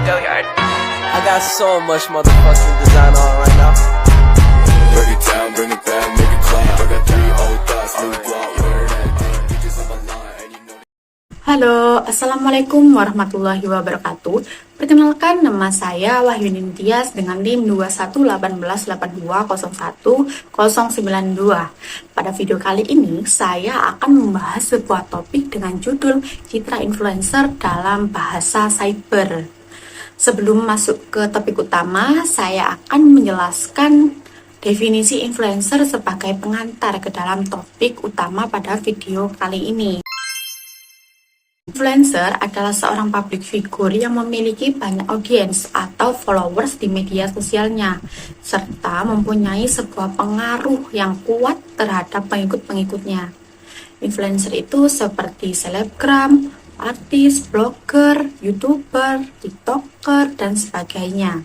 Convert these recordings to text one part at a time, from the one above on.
I got so much motherfucking design on right now. Break it down, bring it back, make it clap. I got 3 old thoughts, new guap, wear that thing. Bitches on my line, and you know. Halo, Assalamualaikum warahmatullahi wabarakatuh. Perkenalkan, nama saya Wahyuni Tias dengan NIM 211882010092. Pada video kali ini, saya akan membahas sebuah topik dengan judul Citra Influencer dalam Bahasa Cyber. Sebelum masuk ke topik utama, saya akan menjelaskan definisi influencer sebagai pengantar ke dalam topik utama pada video kali ini. Influencer adalah seorang public figure yang memiliki banyak audiens atau followers di media sosialnya, serta mempunyai sebuah pengaruh yang kuat terhadap pengikut-pengikutnya. Influencer itu seperti selebgram, artis, blogger, youtuber, tiktoker, dan sebagainya.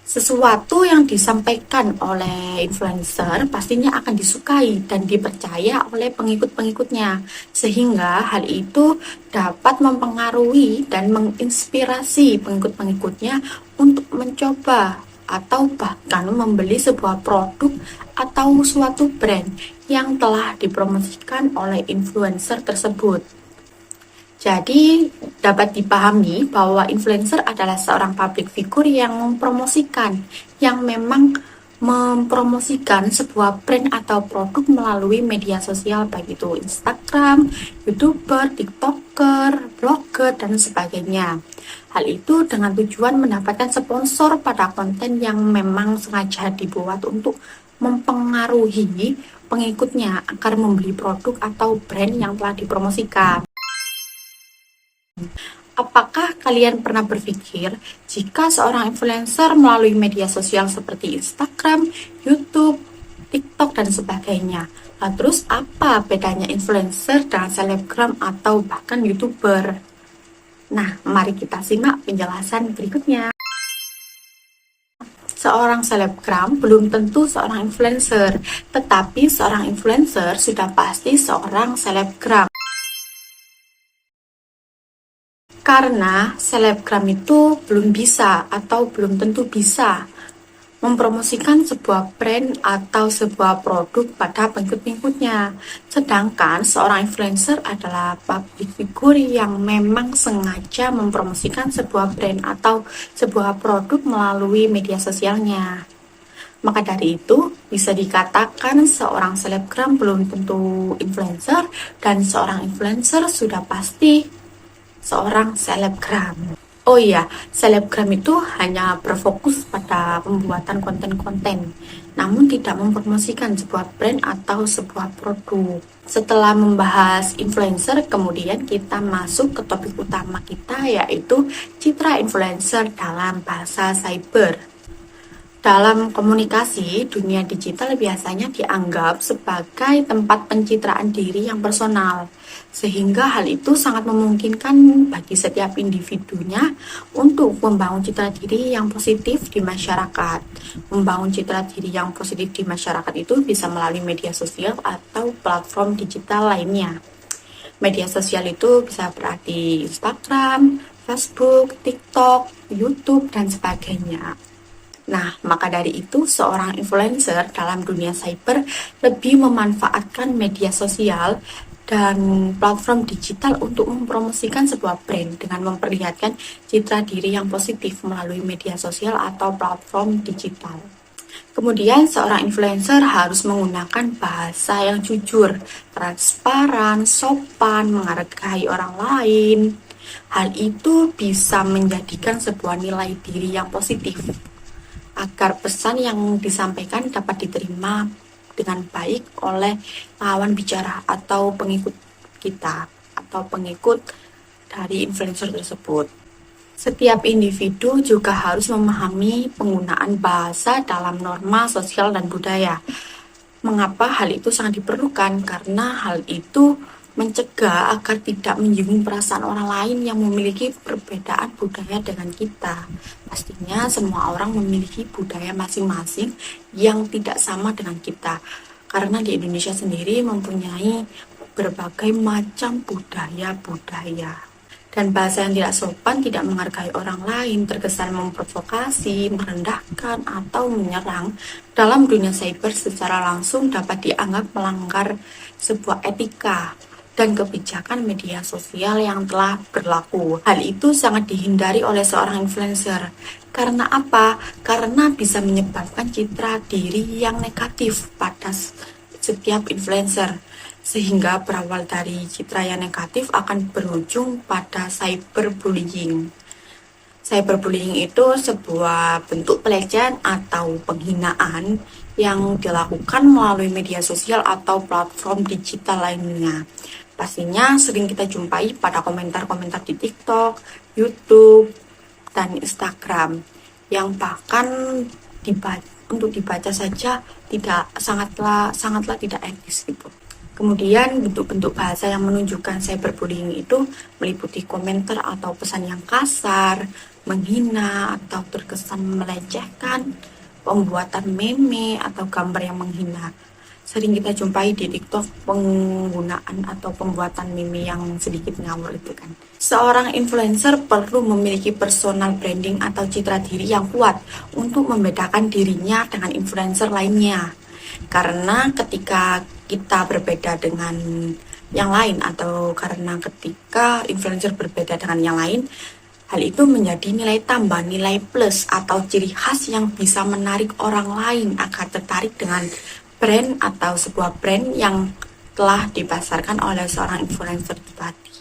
Sesuatu yang disampaikan oleh influencer pastinya akan disukai dan dipercaya oleh pengikut-pengikutnya, sehingga hal itu dapat mempengaruhi dan menginspirasi pengikut-pengikutnya untuk mencoba atau bahkan membeli sebuah produk atau suatu brand yang telah dipromosikan oleh influencer tersebut. Jadi, dapat dipahami bahwa influencer adalah seorang public figure yang memang mempromosikan sebuah brand atau produk melalui media sosial, baik itu Instagram, YouTuber, TikToker, blogger, dan sebagainya. Hal itu dengan tujuan mendapatkan sponsor pada konten yang memang sengaja dibuat untuk mempengaruhi pengikutnya agar membeli produk atau brand yang telah dipromosikan. Apakah kalian pernah berpikir jika seorang influencer melalui media sosial seperti Instagram, YouTube, TikTok, dan sebagainya? Terus apa bedanya influencer dengan selebgram atau bahkan YouTuber? Nah, mari kita simak penjelasan berikutnya. Seorang selebgram belum tentu seorang influencer, tetapi seorang influencer sudah pasti seorang selebgram. Karena selebgram itu belum bisa atau belum tentu bisa mempromosikan sebuah brand atau sebuah produk pada pengikut-pengikutnya. Sedangkan seorang influencer adalah public figure yang memang sengaja mempromosikan sebuah brand atau sebuah produk melalui media sosialnya. Maka dari itu, bisa dikatakan seorang selebgram belum tentu influencer dan seorang influencer sudah pasti seorang selebgram. Oh iya, selebgram itu hanya berfokus pada pembuatan konten-konten, namun tidak mempromosikan sebuah brand atau sebuah produk. Setelah membahas influencer, kemudian kita masuk ke topik utama kita, yaitu citra influencer dalam bahasa cyber. Dalam komunikasi, dunia digital biasanya dianggap sebagai tempat pencitraan diri yang personal, sehingga hal itu sangat memungkinkan bagi setiap individunya untuk membangun citra diri yang positif di masyarakat. Membangun citra diri yang positif di masyarakat itu bisa melalui media sosial atau platform digital lainnya. Media sosial itu bisa berarti Instagram, Facebook, TikTok, YouTube, dan sebagainya. Nah, maka dari itu seorang influencer dalam dunia cyber lebih memanfaatkan media sosial dan platform digital untuk mempromosikan sebuah brand dengan memperlihatkan citra diri yang positif melalui media sosial atau platform digital. Kemudian seorang influencer harus menggunakan bahasa yang jujur, transparan, sopan, menghargai orang lain. Hal itu bisa menjadikan sebuah nilai diri yang positif, agar pesan yang disampaikan dapat diterima dengan baik oleh lawan bicara atau pengikut kita atau pengikut dari influencer tersebut. Setiap individu juga harus memahami penggunaan bahasa dalam norma sosial dan budaya. Mengapa hal itu sangat diperlukan? Karena hal itu mencegah agar tidak menyinggung perasaan orang lain yang memiliki perbedaan budaya dengan kita. Pastinya semua orang memiliki budaya masing-masing yang tidak sama dengan kita. Karena di Indonesia sendiri mempunyai berbagai macam budaya-budaya. Dan bahasa yang tidak sopan, tidak menghargai orang lain, terkesan memprovokasi, merendahkan, atau menyerang dalam dunia cyber secara langsung dapat dianggap melanggar sebuah etika dan kebijakan media sosial yang telah berlaku. Hal itu sangat dihindari oleh seorang influencer. Karena apa? Karena bisa menyebabkan citra diri yang negatif pada setiap influencer, sehingga berawal dari citra yang negatif akan berujung pada cyberbullying. Cyberbullying itu sebuah bentuk pelecehan atau penghinaan yang dilakukan melalui media sosial atau platform digital lainnya. Pastinya sering kita jumpai pada komentar-komentar di TikTok, YouTube, dan Instagram yang bahkan untuk dibaca saja sangatlah tidak etis gitu. Kemudian bentuk-bentuk bahasa yang menunjukkan cyberbullying itu meliputi komentar atau pesan yang kasar, menghina atau terkesan melecehkan, pembuatan meme atau gambar yang menghina. Sering kita jumpai di TikTok penggunaan atau pembuatan meme yang sedikit ngawur itu kan. Seorang influencer perlu memiliki personal branding atau citra diri yang kuat untuk membedakan dirinya dengan influencer lainnya. Karena ketika kita berbeda dengan yang lain atau karena ketika influencer berbeda dengan yang lain, hal itu menjadi nilai tambah, nilai plus atau ciri khas yang bisa menarik orang lain agar tertarik dengan brand atau sebuah brand yang telah dipasarkan oleh seorang influencer tadi.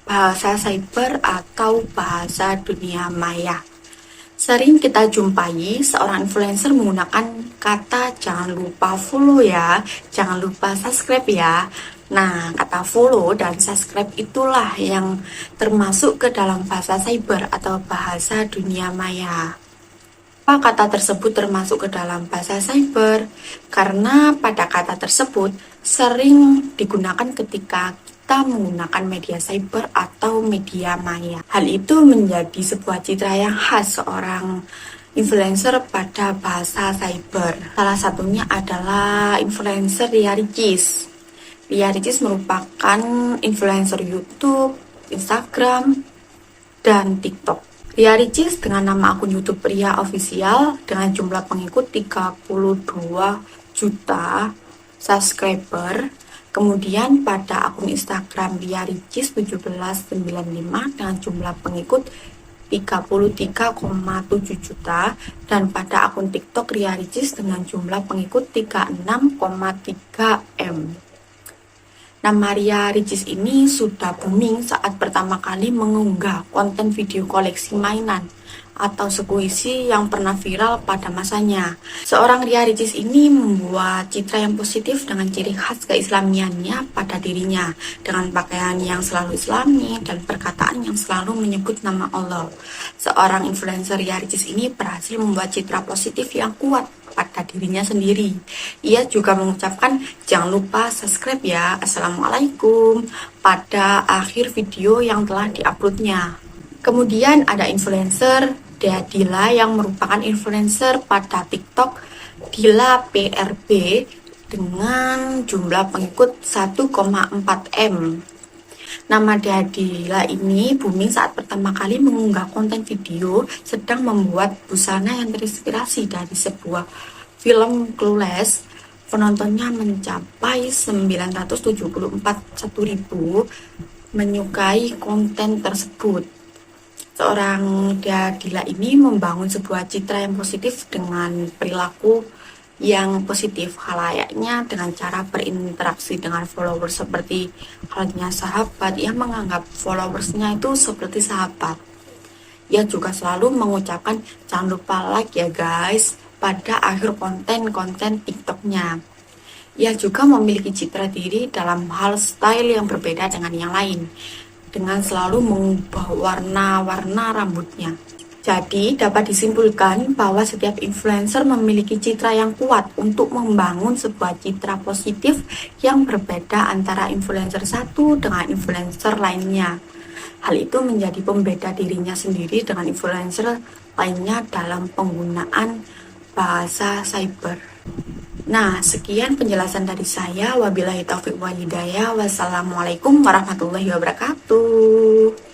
Bahasa cyber atau bahasa dunia maya. Sering kita jumpai seorang influencer menggunakan kata jangan lupa follow ya, jangan lupa subscribe ya. Nah, kata follow dan subscribe itulah yang termasuk ke dalam bahasa cyber atau bahasa dunia maya. Kenapa kata tersebut termasuk ke dalam bahasa cyber? Karena pada kata tersebut sering digunakan ketika kita menggunakan media cyber atau media maya. Hal itu menjadi sebuah citra yang khas seorang influencer pada bahasa cyber. Salah satunya adalah influencer Ria Ricis. Ria Ricis merupakan influencer YouTube, Instagram, dan TikTok. Ria Ricis dengan nama akun YouTube Ria Official dengan jumlah pengikut 32 juta subscriber. Kemudian pada akun Instagram Ria Ricis 1795 dengan jumlah pengikut 33,7 juta, dan pada akun TikTok Ria Ricis dengan jumlah pengikut 36,3 M. Nama Ria Ricis ini sudah booming saat pertama kali mengunggah konten video koleksi mainan atau sekuisi yang pernah viral pada masanya. Seorang Ria Ricis ini membuat citra yang positif dengan ciri khas keislamiannya pada dirinya, dengan pakaian yang selalu islami dan perkataan yang selalu menyebut nama Allah. Seorang influencer Ria Ricis ini berhasil membuat citra positif yang kuat pada dirinya sendiri. Ia juga mengucapkan jangan lupa subscribe ya, assalamualaikum, pada akhir video yang telah diuploadnya. Kemudian ada influencer Dea Dila yang merupakan influencer pada TikTok Dila PRB dengan jumlah pengikut 1,4 M. Nama Dea Dila ini booming saat pertama kali mengunggah konten video sedang membuat busana yang terinspirasi dari sebuah film Clueless. Penontonnya mencapai 974.000 menyukai konten tersebut. Seorang Dea Dila ini membangun sebuah citra yang positif dengan perilaku yang positif halayaknya dengan cara berinteraksi dengan followers seperti halnya sahabat yang menganggap followersnya itu seperti sahabat. Ia juga selalu mengucapkan jangan lupa like ya guys pada akhir konten-konten TikToknya. Ia juga memiliki citra diri dalam hal style yang berbeda dengan yang lain, dengan selalu mengubah warna-warna rambutnya. Jadi dapat disimpulkan bahwa setiap influencer memiliki citra yang kuat untuk membangun sebuah citra positif yang berbeda antara influencer satu dengan influencer lainnya. Hal itu menjadi pembeda dirinya sendiri dengan influencer lainnya dalam penggunaan bahasa cyber. Nah, sekian penjelasan dari saya. Wabillahi taufiq wal hidayah. Wassalamualaikum warahmatullahi wabarakatuh.